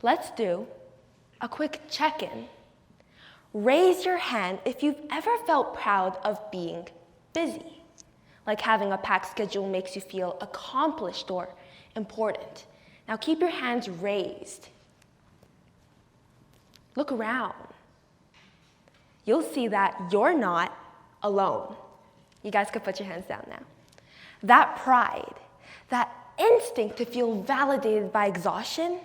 Let's do a quick check-in. Raise your hand if you've ever felt proud of being busy, like having a packed schedule makes you feel accomplished or important. Now keep your hands raised. Look around. You'll see that you're not alone. You guys could put your hands down now. That pride, that instinct to feel validated by exhaustion,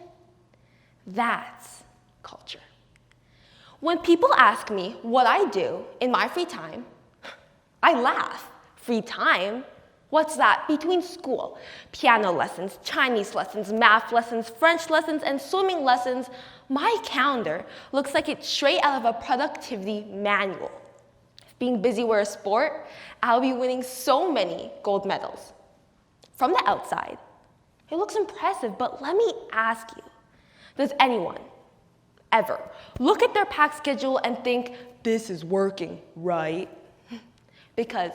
that's culture. When people ask me what I do in my free time, I laugh. Free time? What's that? Between school, piano lessons, Chinese lessons, math lessons, French lessons, and swimming lessons, my calendar looks like it's straight out of a productivity manual. If being busy were a sport, I'll be winning so many gold medals. From the outside, it looks impressive, but let me ask you, does anyone ever look at their packed schedule and think, this is working, right? Because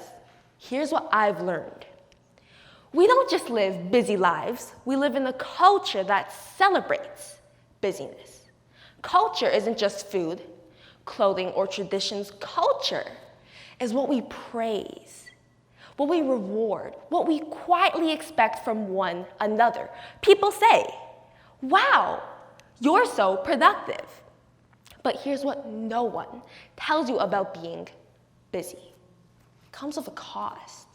here's what I've learned. We don't just live busy lives, we live in a culture that celebrates busyness. Culture isn't just food, clothing, or traditions. Culture is what we praise, what we reward, what we quietly expect from one another. People say, wow, you're so productive. But here's what no one tells you about being busy. It comes with a cost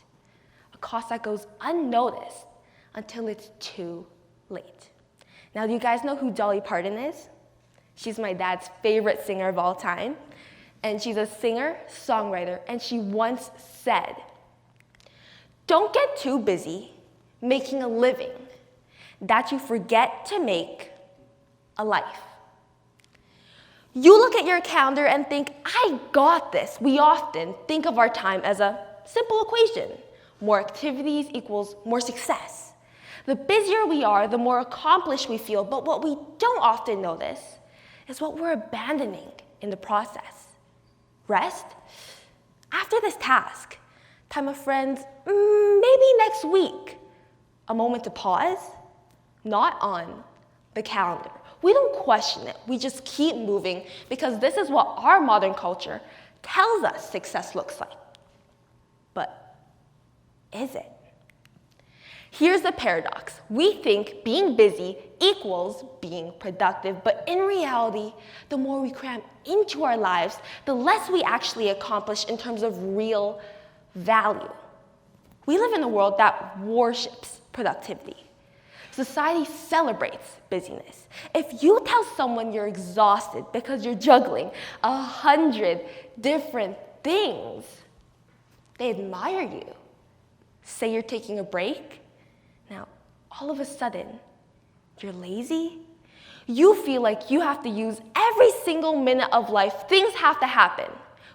that goes unnoticed until it's too late. Now, do you guys know who Dolly Parton is? She's my dad's favorite singer of all time, and she's a singer, songwriter, and she once said, "Don't get too busy making a living that you forget to make a life." You look at your calendar and think, I got this. We often think of our time as a simple equation. More activities equals more success. The busier we are, the more accomplished we feel, but what we don't often notice is what we're abandoning in the process. Rest? After this task. Time with friends? Maybe next week. A moment to pause? Not on the calendar. We don't question it. We just keep moving because this is what our modern culture tells us success looks like. But is it? Here's the paradox. We think being busy equals being productive, but in reality, the more we cram into our lives, the less we actually accomplish in terms of real value. We live in a world that worships productivity. Society celebrates busyness. If you tell someone you're exhausted because you're juggling 100 different things, they admire you. Say you're taking a break. Now, all of a sudden, you're lazy. You feel like you have to use every single minute of life. Things have to happen.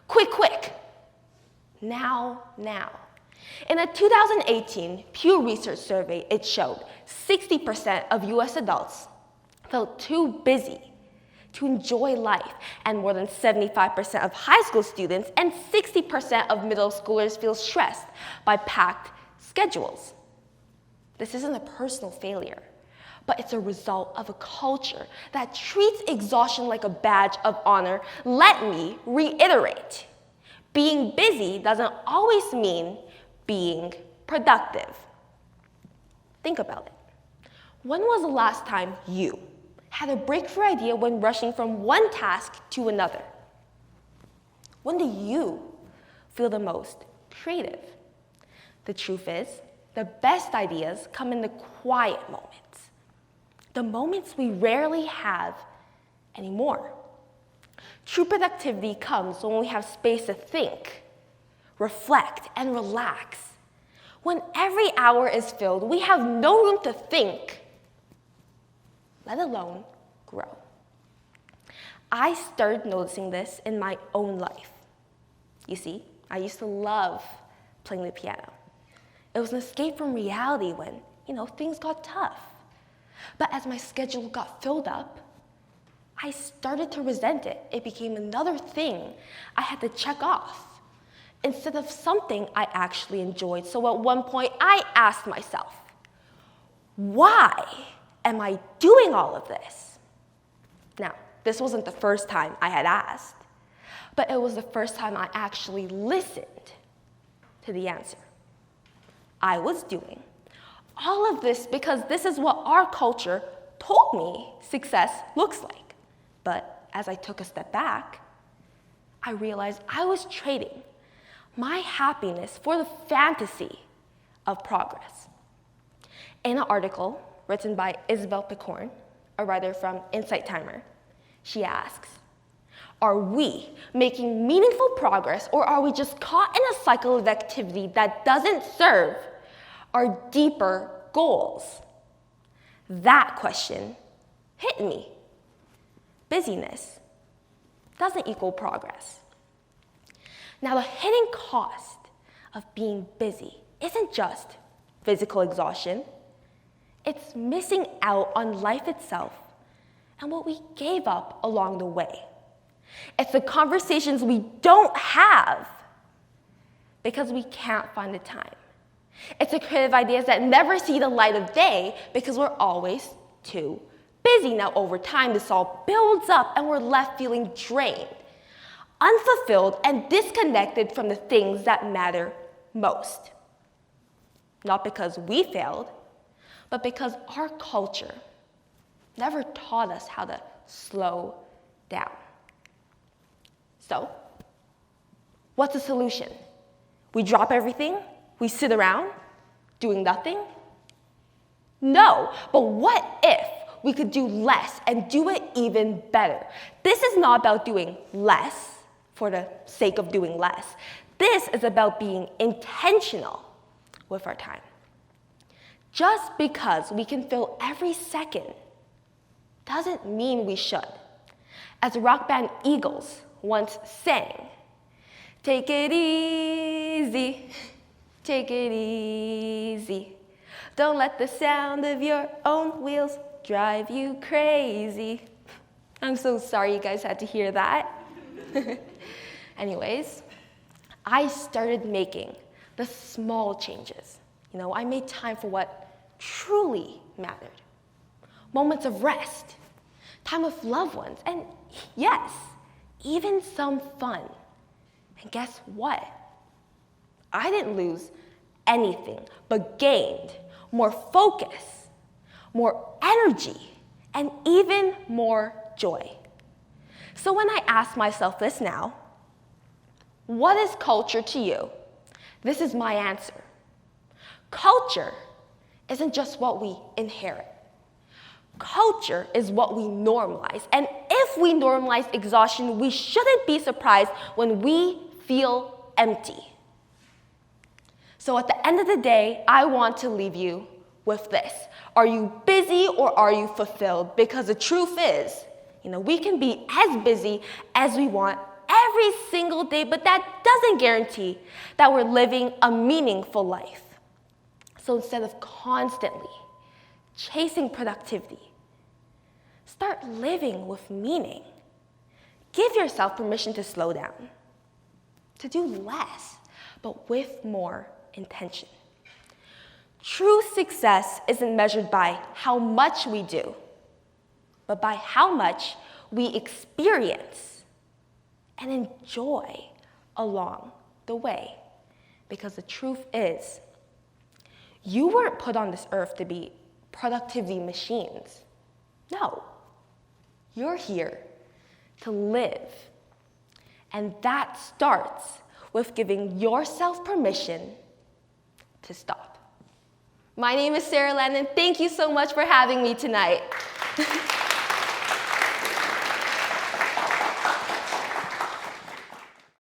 Quick. Now. In a 2018 Pew Research survey, it showed 60% of US adults felt too busy to enjoy life, and more than 75% of high school students and 60% of middle schoolers feel stressed by packed schedules. This isn't a personal failure, but it's a result of a culture that treats exhaustion like a badge of honor. Let me reiterate. Being busy doesn't always mean being productive. Think about it. When was the last time you had a breakthrough idea when rushing from one task to another? When do you feel the most creative? The truth is, the best ideas come in the quiet moments, the moments we rarely have anymore. True productivity comes when we have space to think, reflect, and relax. When every hour is filled, we have no room to think, let alone grow. I started noticing this in my own life. You see, I used to love playing the piano. It was an escape from reality when, things got tough. But as my schedule got filled up, I started to resent it. It became another thing I had to check off instead of something I actually enjoyed. So at one point, I asked myself, why am I doing all of this? Now, this wasn't the first time I had asked, but it was the first time I actually listened to the answer. I was doing all of this because this is what our culture told me success looks like. But as I took a step back, I realized I was trading my happiness for the fantasy of progress. In an article written by Isabel Picorn, a writer from Insight Timer, she asks, are we making meaningful progress, or are we just caught in a cycle of activity that doesn't serve our deeper goals? That question hit me. Busyness doesn't equal progress. Now, the hidden cost of being busy isn't just physical exhaustion. It's missing out on life itself and what we gave up along the way. It's the conversations we don't have because we can't find the time. It's the creative ideas that never see the light of day because we're always too busy. Now, over time, this all builds up and we're left feeling drained, unfulfilled, and disconnected from the things that matter most. Not because we failed, but because our culture never taught us how to slow down. So, what's the solution? We drop everything? We sit around doing nothing? No, but what if we could do less and do it even better? This is not about doing less for the sake of doing less. This is about being intentional with our time. Just because we can fill every second doesn't mean we should. As rock band Eagles once sang, take it easy, take it easy. Don't let the sound of your own wheels drive you crazy. I'm so sorry you guys had to hear that. Anyways, I started making the small changes. I made time for what truly mattered. Moments of rest, time with loved ones, and yes, even some fun. And guess what? I didn't lose anything, but gained more focus, more energy, and even more joy. So when I ask myself this now, what is culture to you? This is my answer. Culture isn't just what we inherit. Culture is what we normalize. And if we normalize exhaustion, we shouldn't be surprised when we feel empty. So at the end of the day, I want to leave you with this. Are you busy or are you fulfilled? Because the truth is, we can be as busy as we want every single day, but that doesn't guarantee that we're living a meaningful life. So instead of constantly chasing productivity, start living with meaning. Give yourself permission to slow down, to do less, but with more intention. True success isn't measured by how much we do, but by how much we experience and enjoy along the way. Because the truth is, you weren't put on this earth to be productivity machines. No, you're here to live. And that starts with giving yourself permission to stop. My name is Sarah Landon. Thank you so much for having me tonight.